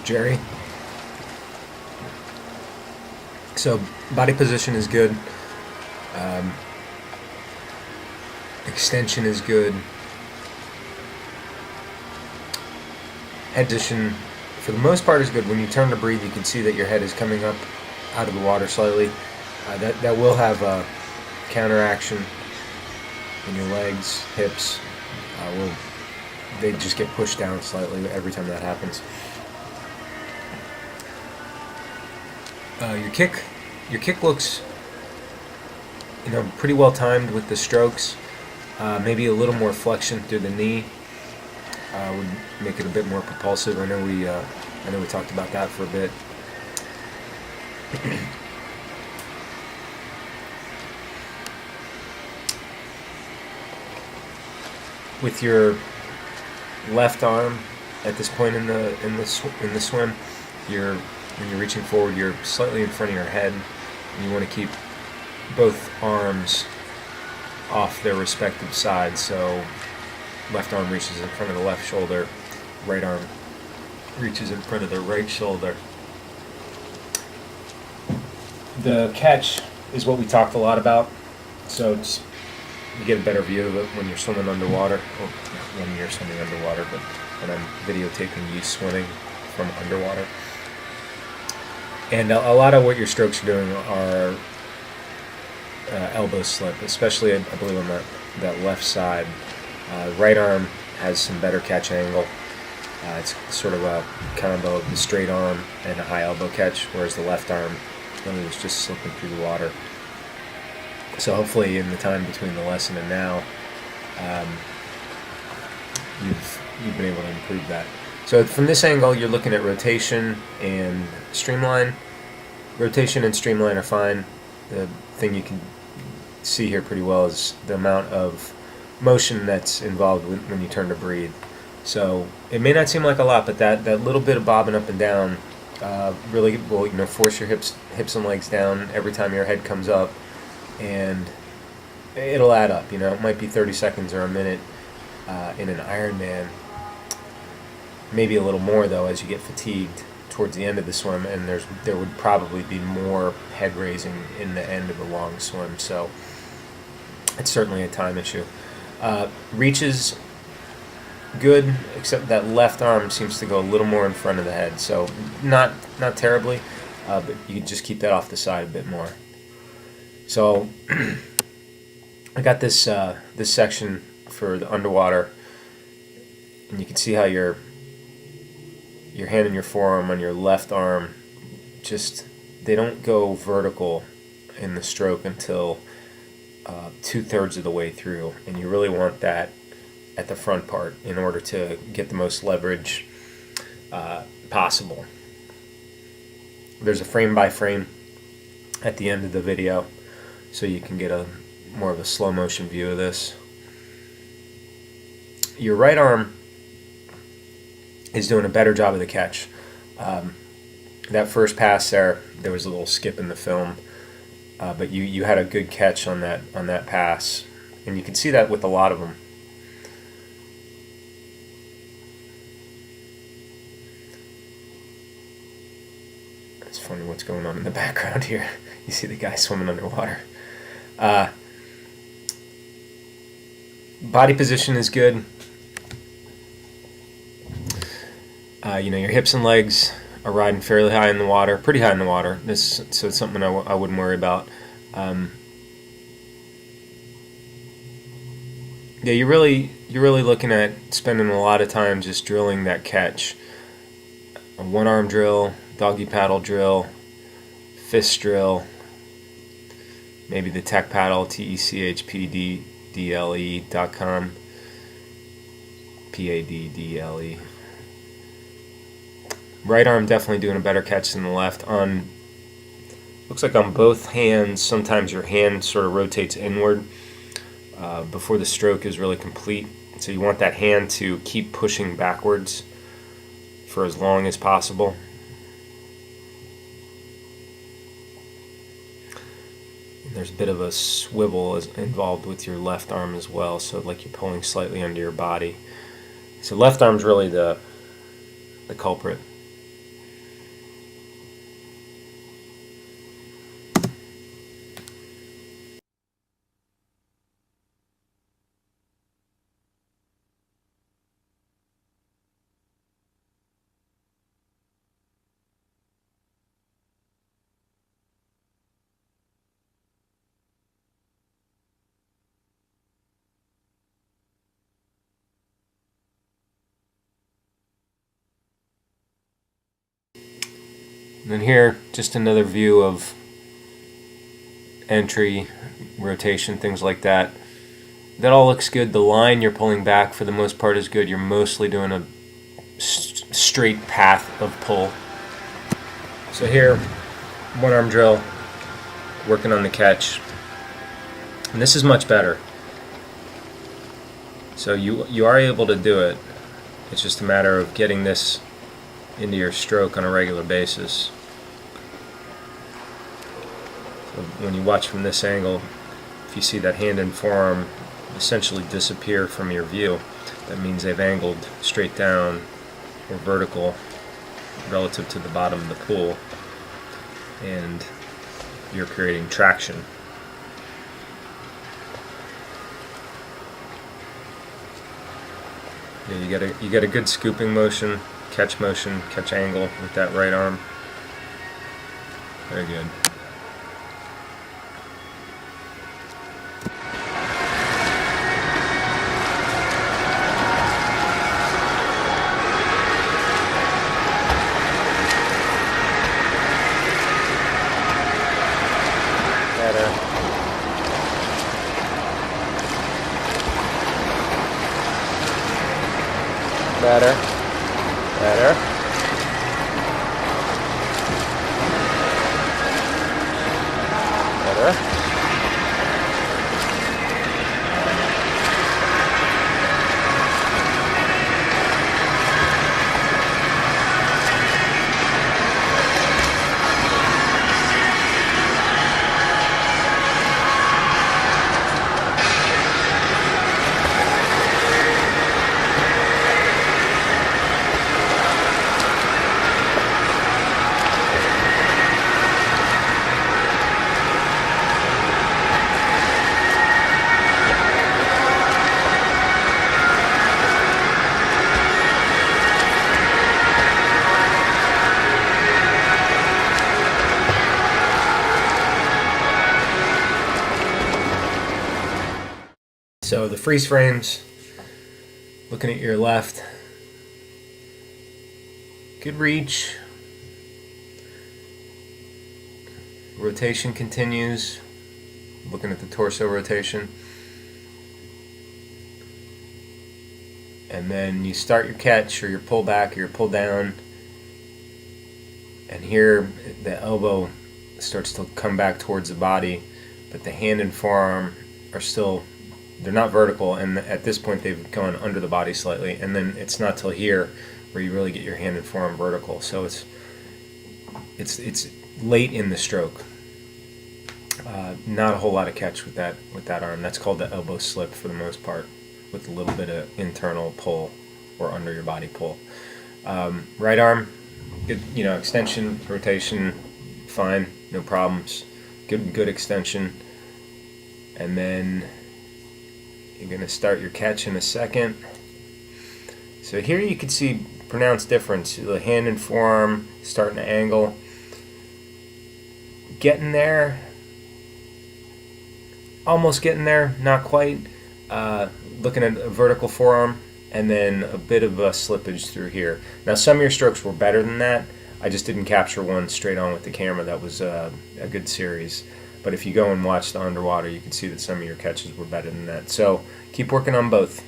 Jerry. So body position is good. Um, Extension is good. Head position, for the most part, is good. When you turn to breathe, you can see that your head is coming up out of the water slightly. That will have a counteraction in your legs, hips. They just get pushed down slightly every time that happens. Your kick looks, pretty well timed with the strokes. Maybe a little more flexion through the knee would make it a bit more propulsive. I know we talked about that for a bit. With your left arm at this point in the swim, when you're reaching forward, you're slightly in front of your head, and you want to keep both arms off their respective sides. So left arm reaches in front of the left shoulder, right arm reaches in front of the right shoulder. The catch is what we talked a lot about, so you get a better view of it when you're swimming underwater, or not when you're swimming underwater, but when I'm videotaping you swimming from underwater. And a lot of what your strokes are doing are elbow slip, especially I believe on that left side. Right arm has some better catch angle. It's sort of a combo of the straight arm and a high elbow catch, whereas the left arm really was just slipping through the water. So hopefully in the time between the lesson and now, you've been able to improve that. So from this angle, you're looking at rotation and streamline. Rotation and streamline are fine. The thing you can see here pretty well is the amount of motion that's involved when you turn to breathe. So it may not seem like a lot, but that little bit of bobbing up and down really will force your hips and legs down every time your head comes up, and it'll add up. It might be 30 seconds or a minute in an Ironman. Maybe a little more though as you get fatigued towards the end of the swim, and there would probably be more head raising in the end of a long swim. So it's certainly a time issue. Reaches good, except that left arm seems to go a little more in front of the head. So not terribly, but you can just keep that off the side a bit more. So I got this section for the underwater, and you can see how your hand and your forearm on your left arm, they don't go vertical in the stroke until 2/3 of the way through, and you really want that at the front part in order to get the most leverage possible. There's a frame by frame at the end of the video, so you can get more of a slow motion view of this. Your right arm is doing a better job of the catch. That first pass there was a little skip in the film, but you had a good catch on that pass, and you can see that with a lot of them. It's funny what's going on in the background here. You see the guy swimming underwater. Body position is good. Your hips and legs are riding fairly high in the water, pretty high in the water. So it's something I wouldn't worry about. You're really looking at spending a lot of time just drilling that catch. A one-arm drill, doggy paddle drill, fist drill, maybe the tech paddle, techpddle.com, paddle. Right arm definitely doing a better catch than the left. Looks like on both hands, sometimes your hand sort of rotates inward before the stroke is really complete. So you want that hand to keep pushing backwards for as long as possible. And there's a bit of a swivel involved with your left arm as well, so like you're pulling slightly under your body. So left arm's really the culprit. And then here, just another view of entry, rotation, things like that. That all looks good. The line you're pulling back for the most part is good. You're mostly doing a straight path of pull. So here, one arm drill, working on the catch. And this is much better. So you are able to do it. It's just a matter of getting this into your stroke on a regular basis. So when you watch from this angle, if you see that hand and forearm essentially disappear from your view, that means they've angled straight down or vertical relative to the bottom of the pool, and you're creating traction. Yeah, you get a good scooping motion, catch angle with that right arm. Very good. Better. Better. Better. So the freeze frames, looking at your left, good reach, rotation continues, looking at the torso rotation, and then you start your catch or your pull back or your pull down, and here the elbow starts to come back towards the body, but the hand and forearm are still, they're not vertical, and at this point they've gone under the body slightly, and then it's not till here where you really get your hand and forearm vertical. So it's late in the stroke. Not a whole lot of catch with that arm. That's called the elbow slip for the most part, with a little bit of internal pull or under your body pull. Right arm, good, extension, rotation, fine, no problems. Good extension, and then you're going to start your catch in a second. So here you can see pronounced difference. The hand and forearm starting to angle. Getting there. Almost getting there, not quite. Looking at a vertical forearm, and then a bit of a slippage through here. Now some of your strokes were better than that. I just didn't capture one straight on with the camera. That was a good series. But if you go and watch the underwater, you can see that some of your catches were better than that. So keep working on both.